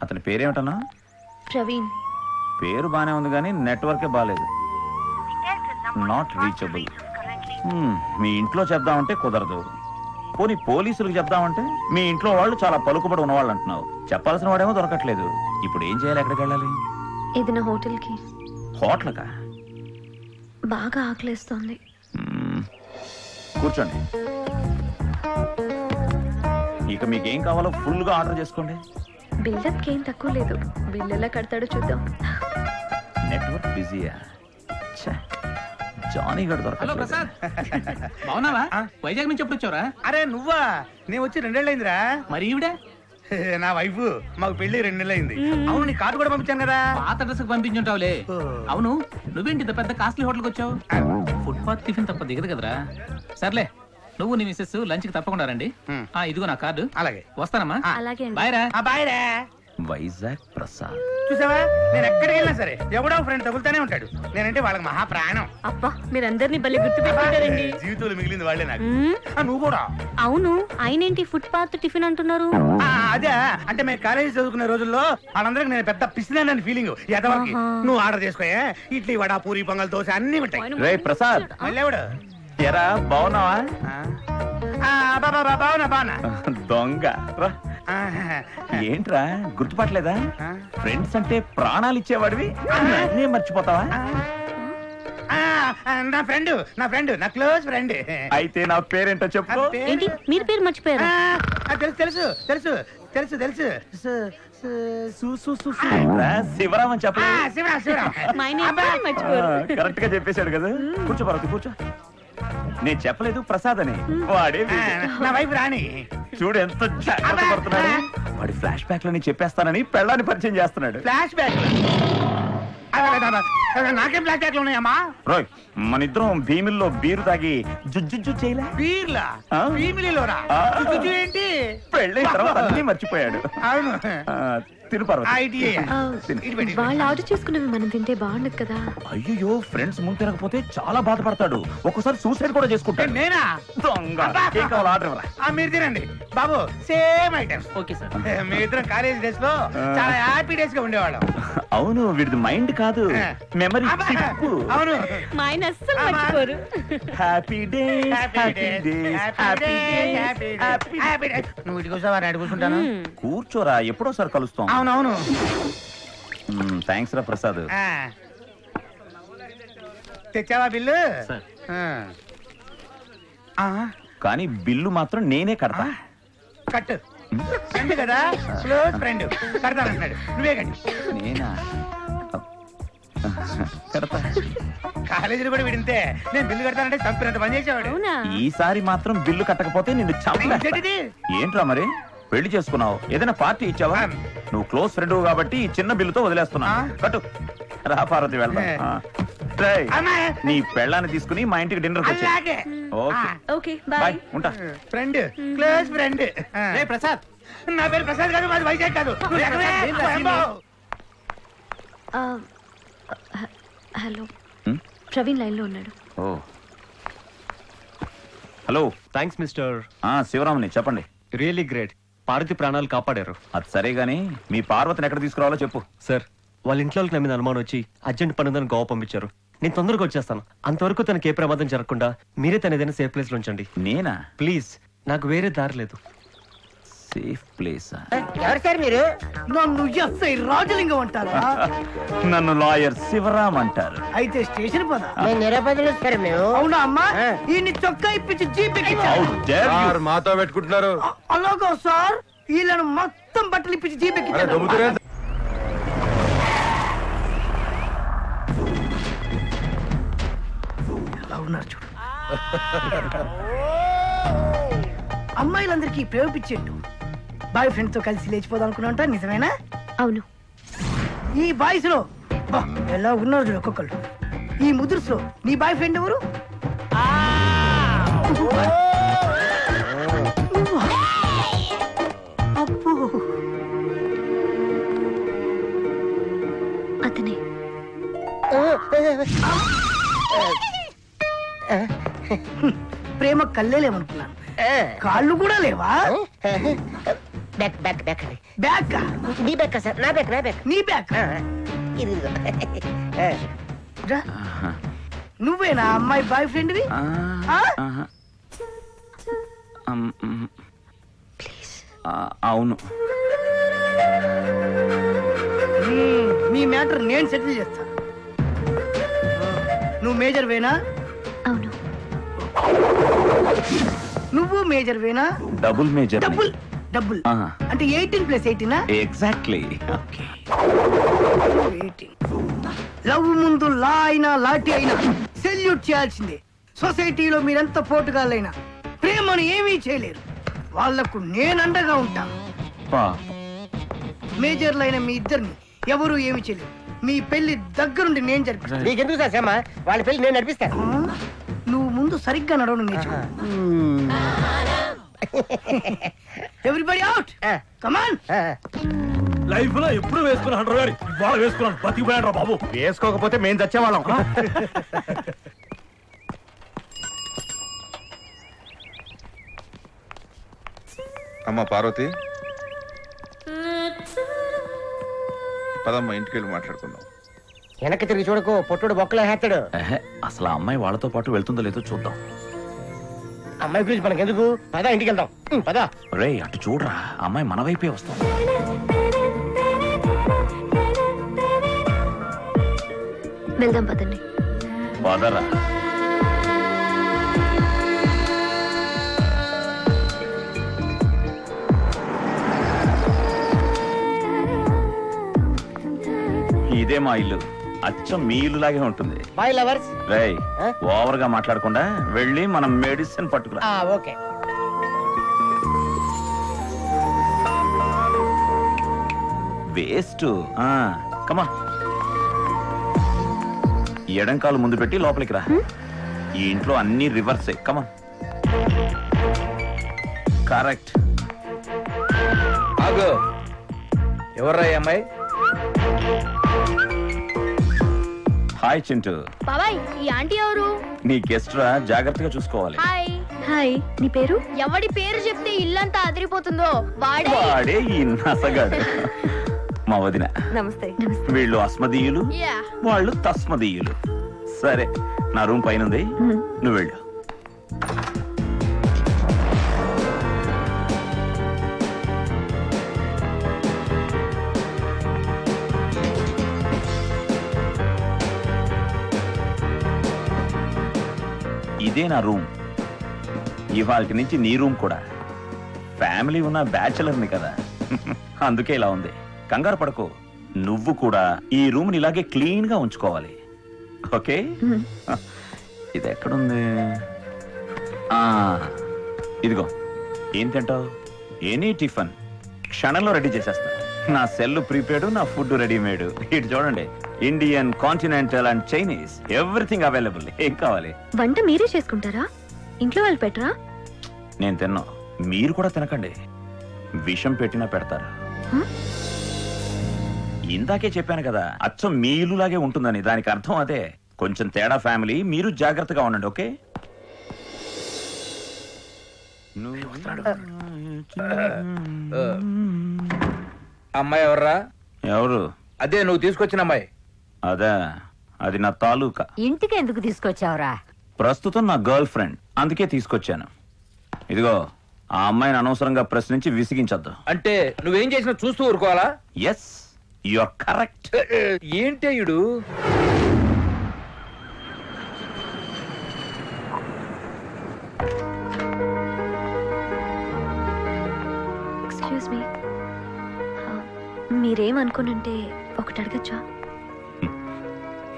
అతని పేరేమిటన్నా? ప్రవీణ్. పేరు బానే ఉంది కానీ నెట్వర్కే బాలేదు. Not reachable. మీ ఇంట్లో చెప్దామంటే కుదరదు. పోనీ పోలీసులకు చెప్దామంటే మీ ఇంట్లో వాళ్ళు చాలా పలుకుబడి ఉన్నవాళ్ళు అంటున్నావు. చెప్పాల్సిన వాడేమో దొరకట్లేదు. ఇప్పుడు ఏం చేయాలి? ఎక్కడికి వెళ్ళాలి? ఏదైనా హోటల్కి. హోటల్కా? బాగా ఆకలేస్తోంది. కూర్చోండి. ఇక మీకేం కావాలో ఫుల్గా ఆర్డర్ చేసుకోండి. బిల్డప్కి ఏం తక్కువ లేదు. బిల్ ఎలా కడతాడో చూద్దాం. నెట్వర్క్ బిజీయా? జానీ గడు హలో ప్రసాద్, బాగున్నావా? వైజాగ్ నుంచి ఎప్పుడు వచ్చావురా? అరే నువ్వా? నేను వచ్చి 2 నెలలైందిరా. మరి ఈవిడే నా వైఫ్. మాకు పెళ్లి 2 నెలలైంది. అవును, నీ కార్డు కూడా పంపించాను కదా. పాత అడ్రస్ పంపించుంటావులే. అవును, నువ్వేంటి ఇంత పెద్ద కాస్ట్లీ హోటల్కి వచ్చావు? ఫుట్పాత్ టిఫిన్ తప్ప దిగదు కదరా. సర్లే, నువ్వు నీ మిస్సెస్ లంచ్ కి తప్పకుండా రండి. ఇదిగో నా కార్డు. అలాగే వస్తానమ్మా. అలాగే. బాయ్ రా. బాయ్ రా. వైజాగ్ ప్రసాద్. చూసావా, నేను ఎక్కడికి వెళ్ళినా సరే ఎవడో ఫ్రెండ్ తగులుతానే ఉంటాడు. నేనంటే వాళ్ళకి మహా ప్రాణం. అబ్బా, మీరందరినీ బలి గుర్తు పెట్టుకుంటారండి. జీవితంలో మిగిలింది వాళ్ళే నాకు. నువ్వు కూడా. అవును, ఆయనేంటి ఫుట్పాత్ టిఫిన్ అంటున్నారు? అదే, అంటే మేము కాలేజీ చదువుకునే రోజుల్లో వాళ్ళందరికి నేను పెద్ద పిసినానని ఫీలింగ్. ఎదవకి నువ్వు ఆర్డర్ చేసుకోయా. ఇడ్లీ, వడ, పూరి, పొంగల్, దోశ అన్ని ఉంటాయి. రే ప్రసాద్, మళ్ళీ ఎరా బాగున్నావా? బాగున్నా. దొంగ రా. ఏంట్రా గుర్తుపట్టలేదా? ఫ్రెండ్స్ అంటే ప్రాణాలు ఇచ్చేవాడివి అన్నీ మర్చిపోతావా? నా ఫ్రెండ్ నా క్లోజ్ ఫ్రెండ్. అయితే నా పేరేంటో చెప్పు. ఏంటి మీరు పేరు మర్చిపోయారా? తెలుసు తెలుసు తెలుసు తెలుసు తెలుసు. శివరామ్ అని చెప్పు. మర్చిపోయారు. కరెక్ట్ గా చెప్పేశాడు కదా. కూర్చో పర్వతి, కూర్చో. నేను చెప్పలేదు ప్రసాద్ అని. వాడే నా వైఫ్ రాణి. చూడు ఎంత జాగ్రత్త పడుతున్నాడు. వాడి ఫ్లాష్ బ్యాక్ లని చెప్పేస్తానని పెళ్ళాన్ని పరిచయం చేస్తున్నాడు. Flash back? నాకేం ఫ్లాష్ బ్యాక్ ఉన్నాయమ్మా? రోయ్, మన ఇద్దరం భీమిల్లో బీరు తాగి జుజ్జు చేయలే. బీర్లా? భీమిలిలోరా? ఏంటి? పెళ్ళైన తర్వాత అన్ని మర్చిపోయాడు. అవును. తిను పర్వతి. వాళ్ళు ఆర్డర్ చేసుకున్నవి మనం తింటే బాగుండదు కదా. అయ్యో, ఫ్రెండ్స్ ముందు తినకపోతే చాలా బాధపడతాడు. ఒక్కసారి సూసైడ్ కూడా చేసుకుంటాడు. నేనా? దొంగ. ఏం కావాలి ఆర్డర్ ఇవ్వరా? మీరు తినండి బాబు. Same items. Okay sir. మీ ఇద్దరం కాలేజ్ డేస్ లో చాలా హ్యాపీ డేస్ గా ఉండేవాళ్ళం. అవును, వీడిది మైండ్ కాదు, మెమరీ. అవును, మా ఆయన అస్సలు మర్చిపోరు. Happy days, happy days, happy days. నువ్వు ఇటు కూర్చోవా, నేను కూర్చుంటాను. కూర్చోరా, ఎప్పుడోసారి కలుస్తాం. అవునవును. థ్యాంక్స్ రా ప్రసాద్. తెచ్చావా బిల్లు? కానీ బిల్లు మాత్రం నేనే కడతా. కట్టు. ఫ్రెండ్ కదా, క్లోజ్ ఫ్రెండ్. కడతానంటున్నాడు, నువ్వే కట్టు. నేనా? కడతా. కాలేజీలో కూడా విడితే నేను బిల్లు కడతానంటే చంపినంత పని చేసేవాడు. ఈసారి మాత్రం బిల్లు కట్టకపోతే నిన్ను చంపేది. ఏంట్రా మరి, పెళ్లి చేసుకున్నావు, ఏదైనా పార్టీ ఇచ్చావా? నువ్వు క్లోజ్ ఫ్రెండ్ కాబట్టి ఈ చిన్న బిల్లుతో వదిలేస్తున్నా. కట్టు. రా పార్వతి, వెళ్దాం. నీ పెళ్ళాన్ని తీసుకుని మా ఇంటికి డిన్నర్ వచ్చి. Okay bye. ఉంటా. Friend, close friend. ప్రసాద్. నా పేరు ప్రసాద్ కాదు, మాది వైజాగ్ కాదు. హలో, ప్రవీణ్ లైన్ లో ఉన్నాడు. హలో. Thanks mister. శివరామ్ని చెప్పండి. Really great. పార్వతి ప్రాణాలు కాపాడారు. అది సరే గానీ మీ పార్వతిని ఎక్కడ తీసుకురావాలో చెప్పు. సార్, వాళ్ళ ఇంట్లో నా మీద అనుమానం వచ్చి అర్జెంట్ పని ఉందని గోవా పంపించారు. నేను తొందరగా వచ్చేస్తాను. అంతవరకు తనకి ఏ ప్రమాదం జరగకుండా మీరే తన ఏదైనా సేఫ్ ప్లేస్ లో ఉంచండి. నేనా? ప్లీజ్, నాకు వేరే దారి లేదు. Safe place? ఎవరు సార్ మీరు? నన్ను ఎస్ఐ రాజలింగం అంటారా? నన్ను లాయర్ శివరామ్ అంటారు. అయితే స్టేషన్ పద. నేను నిరపదిలో సార్ మేము. అవునా అమ్మా? ఈ చొక్కా ఇప్పించి జీప్ ఎక్కించారు. మాతో పెట్టుకుంటున్నారు. అలాగా సార్, వీళ్ళను మొత్తం బట్టలు ఇప్పించి జీప్ ఎక్కించారు. ఎలా ఉన్నారు చూడు. అమ్మాయిలందరికీ ప్రేమిపించేట్టు బాయ్ ఫ్రెండ్ తో కలిసి లేచిపోదాం అనుకున్నాంట. నిజమేనా? అవును. ఈ బాయ్స్ లో ఎలా ఉన్నారు చూడు ఒక్కొక్కళ్ళు. ఈ ముదుర్స్ లో నీ బాయ్ ఫ్రెండ్ ఎవరు? అతనే. ప్రేమ కళ్ళేలేమనుకున్నాను, కాళ్ళు కూడా లేవా? బ్యాక్ బ్యాక్ బ్యాక్ అండి. బ్యాగ్ నీ బ్యాక్ సార్, నా బ్యాక్, నా బ్యాక్. నీ బ్యాగ్ ఇది రా. నువ్వేనా అమ్మాయి బాయ్ ఫ్రెండ్వి? అవును. నీ మ్యాటర్ నేను సెటిల్ చేస్తాను. నువ్వు మేజర్ వేనా? అవును. నువ్వు మేజర్ వేనా? Double major. డబుల్ డబుల్ అంటే 18+18 ఎగ్జాక్ట్లీ. లవ్ ముందు లా అయినా లాఠీ అయినా సెల్యూట్ చేయాల్సిందే. సొసైటీలో మీరెంత పోటుగాళ్ళైనా ప్రేమను ఏమీ చేయలేరు. వాళ్లకు నేనండగా ఉంటా. మేజర్లైన మీ ఇద్దరిని ఎవరు ఏమి చేయలేరు. మీ పెళ్లి దగ్గరుండి నేను జరిపిస్తాను. నీకెందుకు సార్ శ్యామ, వాళ్ళ పెళ్లి నేను నడిపిస్తాను. నువ్వు ముందు సరిగ్గా నడవడం నేర్చుకో. ఎవ్రీబడి అవుట్, కమాన్. లైఫ్ లో ఎప్పుడు వేసుకున్నాను గారి, ఇవాళ వేసుకున్నాను. బతికిపోయాడు బాబు. వేసుకోకపోతే మేము చచ్చేవాళ్ళం. అమ్మ పార్వతి, పదమ్మ ఇంటికి వెళ్ళి మాట్లాడుకుందాం. వెనక్కి తిరిగి చూడకు, పొట్టుడు బొక్కలో హేస్తాడు. అసలు ఆ అమ్మాయి వాళ్ళతో పాటు వెళ్తుందో లేదో చూద్దాం. అమ్మాయి గురించి మనకెందుకు, పదా ఇంటికి వెళ్దాం. పదా. రే అటు చూడరా, అమ్మాయి మన వైపే వస్తాం. వెళ్దాం పదండి. పదరా. ఇదే మా ఇల్లు. అచ్చం మీ ఇల్లు లాగే ఉంటుంది. Bye lovers. రేయ్ ఓవర్ గా మాట్లాడకుండా వెళ్ళి మనం మెడిసిన్ పట్టుకురా. ఓకే. వేస్ట్. కమా, ఎడం కాలు ముందు పెట్టి లోపలికి రా. ఈ ఇంట్లో అన్ని రివర్సే. కమా, కరెక్ట్. ఆగు. ఎవర్రా ఈ అమ్మాయి? హాయ్ చింటూ. బాబాయ్, ఈ ఆంటీ ఎవరు? నీ గెస్ట్ రా, జాగ్రత్తగా చూసుకోవాలి. హాయ్. హాయ్, నీ పేరు? ఎవడి పేరు చెప్తే ఇల్లంతా అదిరిపోతుందో వాడే. వాడే ఈ నసగాడు. మా వదిన. నమస్తే. వీళ్ళు అస్మదీయులు, యా. వాళ్ళు తస్మదీయులు. సరే, నా రూమ్ పైన ఉంది, నువ్వు వెళ్ళు. ఇదే నా రూమ్. ఇవాళ నుంచి నీ రూమ్ కూడా. ఫ్యామిలీ ఉన్న బ్యాచులర్ని కదా, అందుకే ఇలా ఉంది. కంగారు పడకు. నువ్వు కూడా ఈ రూమ్ ని ఇలాగే క్లీన్ గా ఉంచుకోవాలి. ఓకే? ఇది ఎక్కడుంది? ఇదిగో. ఏం తింటావు? ఎనీ టిఫిన్ క్షణంలో రెడీ చేసేస్తా. నా సెల్ ప్రీపేడ్, నా ఫుడ్ రెడీమేడ్. ఇటు చూడండి, Indian, continental and Chinese, everything available. ఏం కావాలి? వంట మీరే చేసుకుంటారా? ఇంట్లో వాళ్ళు పెట్టరా? నేను తిన్నా, మీరు కూడా తినకండి. విషం పెట్టినా పెడతారు. ఇందాకే చెప్పాను కదా, అచ్చం మీ ఇల్లులాగే ఉంటుందని. దానికి అర్థం అదే. కొంచెం తేడా ఫ్యామిలీ, మీరు జాగ్రత్తగా ఉండండి. ఓకే? అమ్మాయి ఎవర్రా? ఎవరు? అదే నువ్వు తీసుకొచ్చిన అమ్మాయి. అదే, అది నా తాలూకా. ఇంటికి ఎందుకు తీసుకొచ్చావురా? ప్రస్తుతం నా గర్ల్ ఫ్రెండ్, అందుకే తీసుకొచ్చాను. ఇదిగో, ఆ అమ్మాయిని అనవసరంగా ప్రశ్నించి విసిగించద్దు. అంటే నువ్వేం చేసినా చూస్తూ ఊరుకోవాలా? Yes, you are correct. ఏంటి ఇడు? ఎక్స్క్యూజ్ మీ, మీరేమనుకోనంటే ఒకటి అడగచ్చా?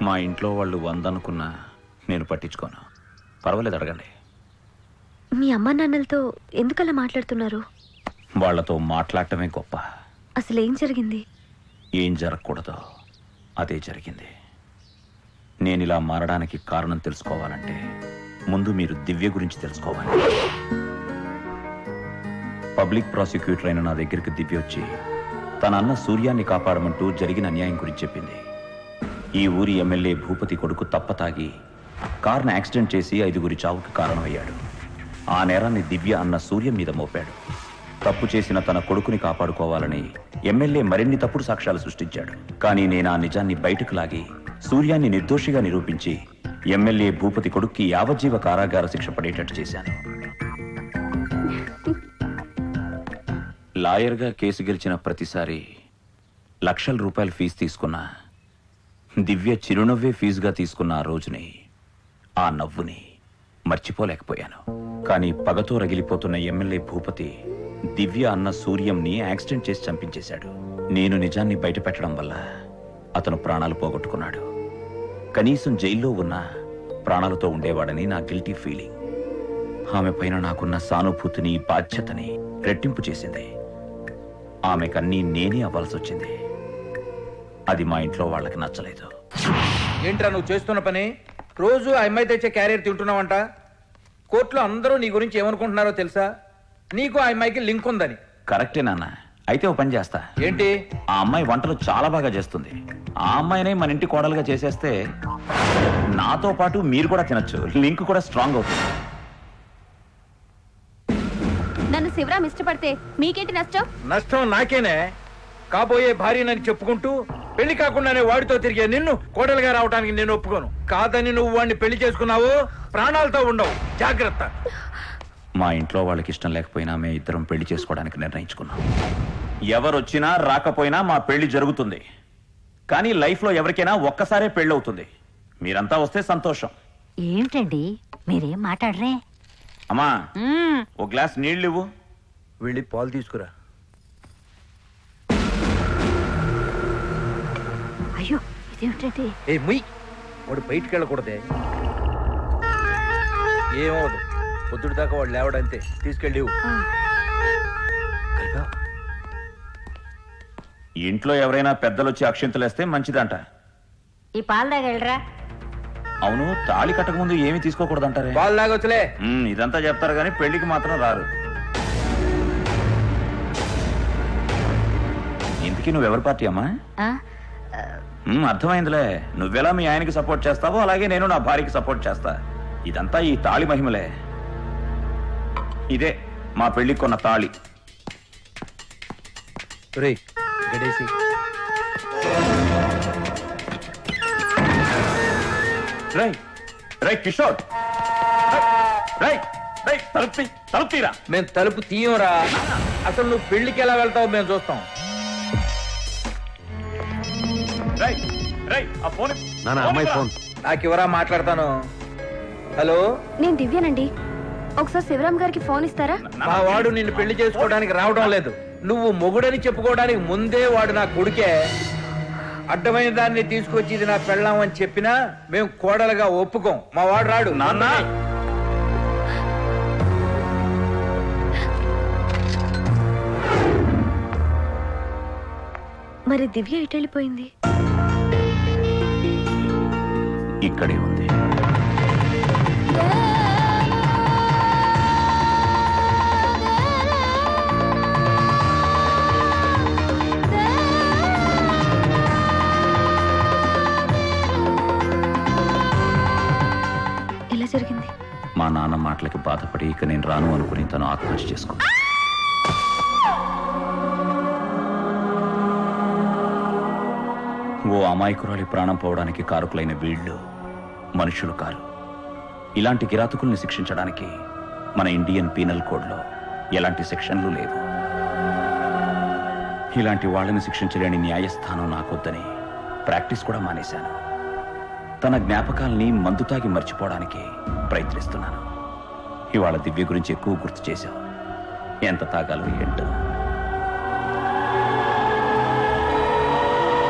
మా ఇంట్లో వాళ్ళు 100 అనుకున్నా నేను పట్టించుకోను. పర్వాలేదు, అడగండి. మీ అమ్మా నాన్నలతో ఎందుకలా మాట్లాడుతున్నారు? వాళ్లతో మాట్లాడటమే గొప్ప. అసలు ఏం జరిగింది? ఏం జరగకూడదో అదే జరిగింది. నేను ఇలా మారడానికి కారణం తెలుసుకోవాలంటే ముందు మీరు దివ్య గురించి తెలుసుకోవాలి. పబ్లిక్ ప్రాసిక్యూటర్ అయిన నా దగ్గరికి దివ్య వచ్చి తన అన్న సూర్యాన్ని కాపాడమంటూ జరిగిన అన్యాయం గురించి చెప్పింది. ఈ ఊరి ఎమ్మెల్యే భూపతి కొడుకు తప్పతాగి కార్ను యాక్సిడెంట్ చేసి 5గురి చావుకి కారణమయ్యాడు. ఆ నేరాన్ని దివ్య అన్న సూర్యం మీద మోపాడు. తప్పు చేసిన తన కొడుకుని కాపాడుకోవాలని ఎమ్మెల్యే మరిన్ని తప్పుడు సాక్ష్యాలు సృష్టించాడు. కానీ నేను ఆ నిజాన్ని బయటకు లాగి సూర్యాన్ని నిర్దోషిగా నిరూపించి ఎమ్మెల్యే భూపతి కొడుక్కి యావజ్జీవ కారాగార శిక్ష పడేటట్టు చేశాను. లాయర్గా కేసు గెలిచిన ప్రతిసారి లక్షల రూపాయల ఫీజు తీసుకున్నా దివ్య చిరునవ్వే ఫీజుగా తీసుకున్న ఆ రోజుని, ఆ నవ్వుని మర్చిపోలేకపోయాను. కానీ పగతో రగిలిపోతున్న ఎమ్మెల్యే భూపతి దివ్య అన్న సూర్యంని యాక్సిడెంట్ చేసి చంపించేశాడు. నేను నిజాన్ని బయటపెట్టడం వల్ల అతను ప్రాణాలు పోగొట్టుకున్నాడు. కనీసం జైల్లో ఉన్న ప్రాణాలతో ఉండేవాడని నా గిల్టీ ఫీలింగ్ ఆమె పైన నాకున్న సానుభూతిని, బాధ్యతని రెట్టింపు చేసింది. ఆమెకన్నీ నేనే అవ్వాల్సి వచ్చింది. అది మా ఇంట్లో వాళ్ళకి నచ్చలేదు. ఏంట్రా నువ్వు చేస్తున్న పని? రోజు ఆ అమ్మాయి తెచ్చే క్యారియర్ తింటున్నావంట. కోర్టులో అందరూ నీ గురించి ఏమనుకుంటున్నారో తెలుసా? నీకు ఆ అమ్మాయికి లింక్ ఉందని. కరెక్టే నాన్న. అయితే ఓ పని చేస్తా. ఏంటి? ఆ అమ్మాయి వంటలు చాలా బాగా చేస్తుంది. ఆ అమ్మాయినే మన ఇంటి కోడలుగా చేసేస్తే నాతో పాటు మీరు కూడా తినచ్చు. లింక్ కూడా స్ట్రాంగ్ అవుతుంది. నన్ను శివరాం ఇష్టపడితే మీకేంటి నష్టం? నష్టం నాకేనే. కాబోయే భార్యనని చెప్పుకుంటూ పెళ్లి కాకుండానే వాడితో తిరిగే నిన్ను కోడలుగా రావడానికి నేను ఒప్పుకోను. కాదని నువ్వు వాడిని పెళ్లి చేసుకున్నావు, ప్రాణాలతో ఉండవు. జాగ్రత్త. మా ఇంట్లో వాళ్ళకి ఇష్టం లేకపోయినా మేము ఇద్దరం పెళ్లి చేసుకోవడానికి నిర్ణయించుకున్నాం. ఎవరొచ్చినా రాకపోయినా మా పెళ్లి జరుగుతుంది. కానీ లైఫ్లో ఎవరికైనా ఒక్కసారే పెళ్లి అవుతుంది. మీరంతా వస్తే సంతోషం. ఏమిటండి మీరేం మాట్లాడరే? అమ్మా, ఓ గ్లాస్ నీళ్ళు ఇవ్వు. వెళ్ళి పాలు తీసుకురా. అయ్యో ఇదేమిటండి? ఏ ముయ్, వాడు బయటికి వెళ్ళకూడదే. ఏమవదు, పొద్దుడు దాకా వాడు లేవడంతే. తీసుకెళ్ళి ఇంట్లో ఎవరైనా పెద్దలు వచ్చి అక్షింతలేస్తే మంచిదంట. ఈ పాలు తాగలరా? అవును, తాళి కట్టక ముందు ఏమీ తీసుకోకూడదంటారే. పాలు తాగొచ్చులే. ఇదంతా చెప్తారు కానీ పెళ్లికి మాత్రం రారు. ఇంతకీ నువ్వెవరి పార్టీ అమ్మా? అర్థమైందిలే. నువ్వెలా మీ ఆయనకి సపోర్ట్ చేస్తావో అలాగే నేను నా భార్యకి సపోర్ట్ చేస్తా. ఇదంతా ఈ తాళి మహిమలే. ఇదే మా పెళ్లికి కొన్న తాళి. గడేసి రై రై కిషోర్, రై రై తలుపు తీరా. మేము తలుపు తీయరా. అసలు నువ్వు పెళ్లికి ఎలా వెళ్తావు మేము చూస్తాం. నాకు ఎవరా మాట్లాడతాను. హలో, నేను దివ్యనండి. ఒకసారి శివరాం గారికి ఫోన్ ఇస్తారా? మా వాడు నిన్ను పెళ్లి చేసుకోవడానికి రావడం లేదు. నువ్వు మొగుడని చెప్పుకోవడానికి ముందే వాడు నా కొడుకే. అడ్డమైన దాన్ని తీసుకొచ్చి ఇది నా పెళ్ళాం అని చెప్పినా మేము కోడలుగా ఒప్పుకోం. మా వాడు రాడు. నాన్న, మరి దివ్య ఎటు వెళ్ళిపోయింది? ఇక్కడే ఉంది. ఎలా జరిగింది? మా నాన్న మాటలకి బాధపడి ఇక నేను రాను అనుకుని తను ఆత్మహత్య చేసుకుంది. ఓ అమాయకురాలి ప్రాణం పోవడానికి కారకులైన వీళ్ళు మనుషులు కారు. ఇలాంటి కిరాతకుల్ని శిక్షించడానికి మన ఇండియన్ పీనల్ కోడ్లో ఎలాంటి సెక్షన్లు లేవు. ఇలాంటి వాళ్ళని శిక్షించలేని న్యాయస్థానం నాకొద్దని ప్రాక్టీస్ కూడా మానేశాను. తన జ్ఞాపకాల్ని మందు తాగి మర్చిపోవడానికి ప్రయత్నిస్తున్నాను. ఇవాళ దివ్య గురించి ఎక్కువ గుర్తు చేశావు. ఎంత తాగాలో ఏంటో.